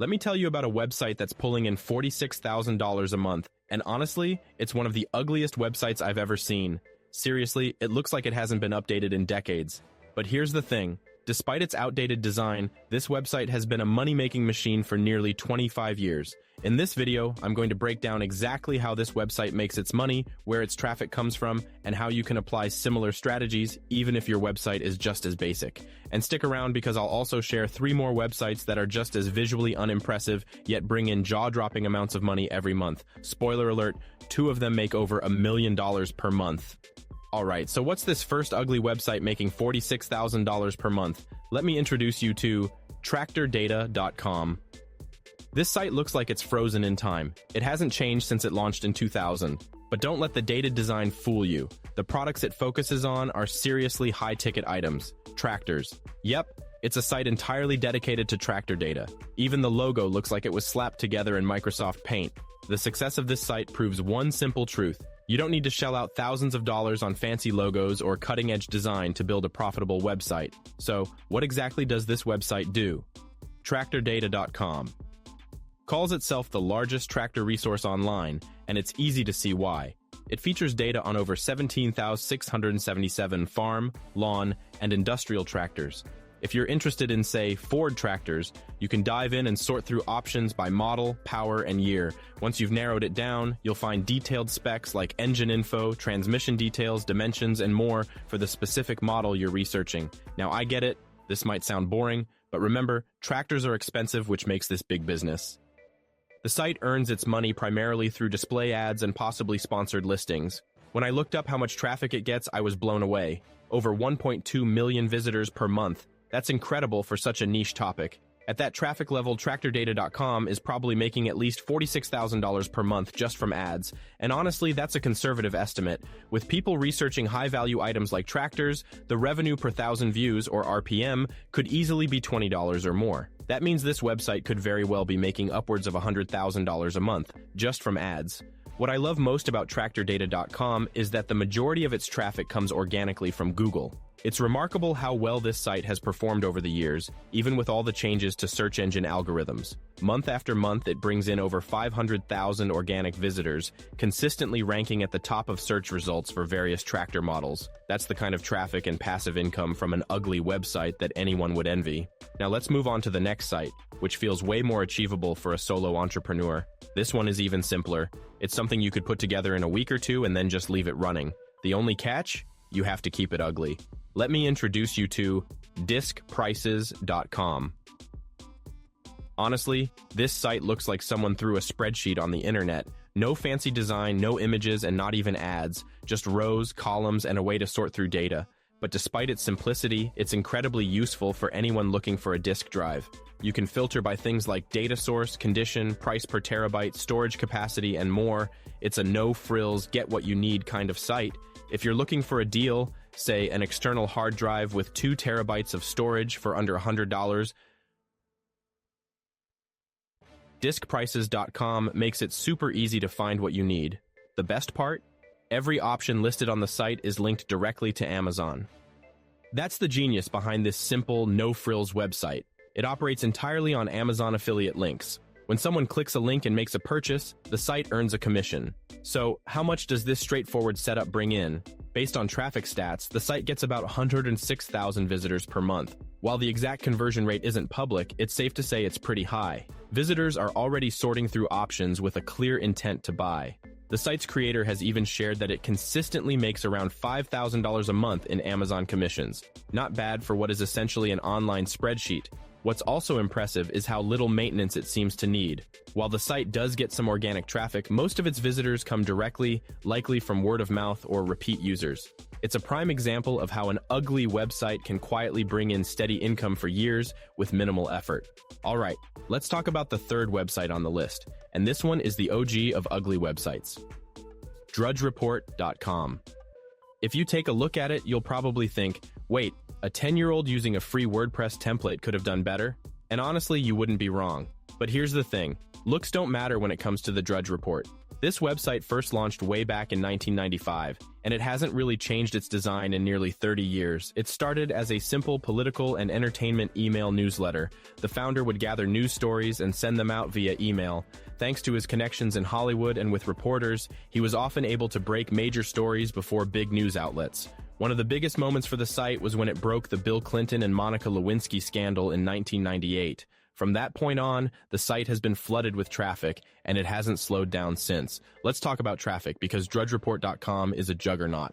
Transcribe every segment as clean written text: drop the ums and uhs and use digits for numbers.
Let me tell you about a website that's pulling in $46,000 a month, and honestly, it's one of the ugliest websites I've ever seen. Seriously, it looks like it hasn't been updated in decades. But here's the thing. Despite its outdated design, this website has been a money-making machine for nearly 25 years. In this video, I'm going to break down exactly how this website makes its money, where its traffic comes from, and how you can apply similar strategies even if your website is just as basic. And stick around because I'll also share 3 more websites that are just as visually unimpressive, yet bring in jaw-dropping amounts of money every month. Spoiler alert, 2 of them make over $1 million per month. Alright, so what's this first ugly website making $46,000 per month? Let me introduce you to TractorData.com. This site looks like it's frozen in time. It hasn't changed since it launched in 2000. But don't let the dated design fool you. The products it focuses on are seriously high-ticket items. Tractors. Yep, it's a site entirely dedicated to tractor data. Even the logo looks like it was slapped together in Microsoft Paint. The success of this site proves one simple truth. You don't need to shell out thousands of dollars on fancy logos or cutting-edge design to build a profitable website. So, what exactly does this website do? TractorData.com calls itself the largest tractor resource online, and it's easy to see why. It features data on over 17,677 farm, lawn, and industrial tractors. If you're interested in, say, Ford tractors, you can dive in and sort through options by model, power, and year. Once you've narrowed it down, you'll find detailed specs like engine info, transmission details, dimensions, and more for the specific model you're researching. Now, I get it, this might sound boring, but remember, tractors are expensive, which makes this big business. The site earns its money primarily through display ads and possibly sponsored listings. When I looked up how much traffic it gets, I was blown away. Over 1.2 million visitors per month. That's incredible for such a niche topic. At that traffic level, TractorData.com is probably making at least $46,000 per month just from ads. And honestly, that's a conservative estimate. With people researching high-value items like tractors, the revenue per thousand views, or RPM, could easily be $20 or more. That means this website could very well be making upwards of $100,000 a month, just from ads. What I love most about TractorData.com is that the majority of its traffic comes organically from Google. It's remarkable how well this site has performed over the years, even with all the changes to search engine algorithms. Month after month, it brings in over 500,000 organic visitors, consistently ranking at the top of search results for various tractor models. That's the kind of traffic and passive income from an ugly website that anyone would envy. Now let's move on to the next site, which feels way more achievable for a solo entrepreneur. This one is even simpler. It's something you could put together in a week or two and then just leave it running. The only catch? You have to keep it ugly. Let me introduce you to DiscPrices.com. Honestly, this site looks like someone threw a spreadsheet on the internet. No fancy design, no images, and not even ads. Just rows, columns, and a way to sort through data. But despite its simplicity, it's incredibly useful for anyone looking for a disk drive. You can filter by things like data source, condition, price per terabyte, storage capacity, and more. It's a no-frills, get-what-you-need kind of site. If you're looking for a deal, say an external hard drive with 2 terabytes of storage for under $100, DiscPrices.com makes it super easy to find what you need. The best part? Every option listed on the site is linked directly to Amazon. That's the genius behind this simple, no-frills website. It operates entirely on Amazon affiliate links. When someone clicks a link and makes a purchase, the site earns a commission. So, how much does this straightforward setup bring in? Based on traffic stats, the site gets about 106,000 visitors per month. While the exact conversion rate isn't public, it's safe to say it's pretty high. Visitors are already sorting through options with a clear intent to buy. The site's creator has even shared that it consistently makes around $5,000 a month in Amazon commissions. Not bad for what is essentially an online spreadsheet. What's also impressive is how little maintenance it seems to need. While the site does get some organic traffic, most of its visitors come directly, likely from word of mouth or repeat users. It's a prime example of how an ugly website can quietly bring in steady income for years with minimal effort. Alright, let's talk about the third website on the list, and this one is the OG of ugly websites. DrudgeReport.com. If you take a look at it, you'll probably think, wait, a 10-year-old using a free WordPress template could have done better? And honestly, you wouldn't be wrong. But here's the thing. Looks don't matter when it comes to the Drudge Report. This website first launched way back in 1995, and it hasn't really changed its design in nearly 30 years. It started as a simple political and entertainment email newsletter. The founder would gather news stories and send them out via email. Thanks to his connections in Hollywood and with reporters, he was often able to break major stories before big news outlets. One of the biggest moments for the site was when it broke the Bill Clinton and Monica Lewinsky scandal in 1998. From that point on, the site has been flooded with traffic, and it hasn't slowed down since. Let's talk about traffic, because DrudgeReport.com is a juggernaut.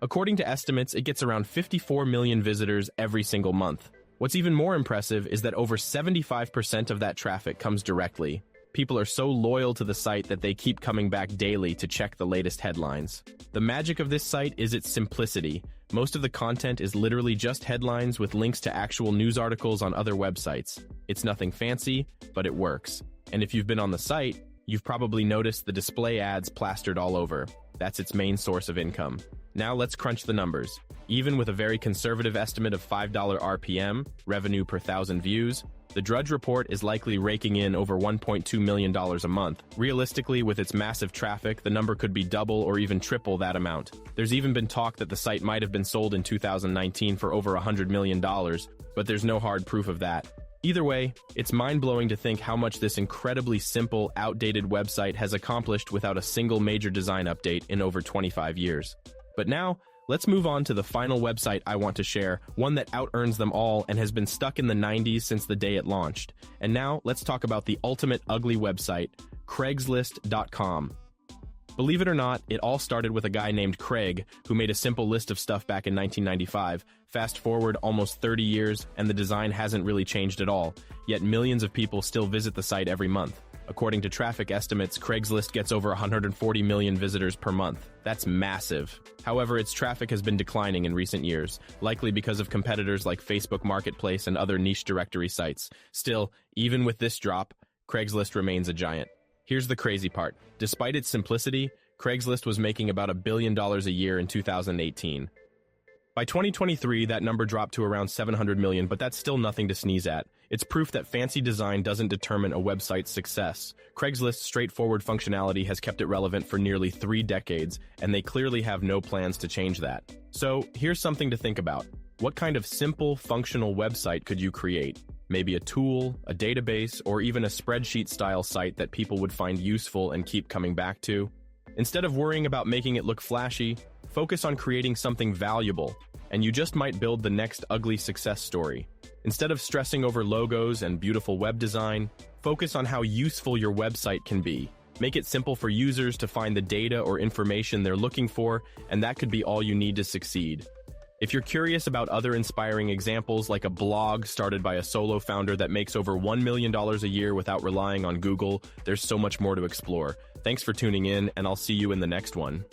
According to estimates, it gets around 54 million visitors every single month. What's even more impressive is that over 75% of that traffic comes directly. People are so loyal to the site that they keep coming back daily to check the latest headlines. The magic of this site is its simplicity. Most of the content is literally just headlines with links to actual news articles on other websites. It's nothing fancy, but it works. And if you've been on the site, you've probably noticed the display ads plastered all over. That's its main source of income. Now let's crunch the numbers. Even with a very conservative estimate of $5 RPM, revenue per 1,000 views, the Drudge Report is likely raking in over $1.2 million a month. Realistically, with its massive traffic, the number could be double or even triple that amount. There's even been talk that the site might have been sold in 2019 for over $100 million, but there's no hard proof of that. Either way, it's mind-blowing to think how much this incredibly simple, outdated website has accomplished without a single major design update in over 25 years. But now, let's move on to the final website I want to share, one that out-earns them all and has been stuck in the 90s since the day it launched. And now, let's talk about the ultimate ugly website, Craigslist.com. Believe it or not, it all started with a guy named Craig, who made a simple list of stuff back in 1995. Fast forward almost 30 years, and the design hasn't really changed at all, yet millions of people still visit the site every month. According to traffic estimates, Craigslist gets over 140 million visitors per month. That's massive. However, its traffic has been declining in recent years, likely because of competitors like Facebook Marketplace and other niche directory sites. Still, even with this drop, Craigslist remains a giant. Here's the crazy part. Despite its simplicity, Craigslist was making about $1 billion a year in 2018. By 2023, that number dropped to around 700 million, but that's still nothing to sneeze at. It's proof that fancy design doesn't determine a website's success. Craigslist's straightforward functionality has kept it relevant for nearly 3 decades, and they clearly have no plans to change that. So, here's something to think about. What kind of simple, functional website could you create? Maybe a tool, a database, or even a spreadsheet-style site that people would find useful and keep coming back to? Instead of worrying about making it look flashy, focus on creating something valuable, and you just might build the next ugly success story. Instead of stressing over logos and beautiful web design, focus on how useful your website can be. Make it simple for users to find the data or information they're looking for, and that could be all you need to succeed. If you're curious about other inspiring examples, like a blog started by a solo founder that makes over $1 million a year without relying on Google, there's so much more to explore. Thanks for tuning in, and I'll see you in the next one.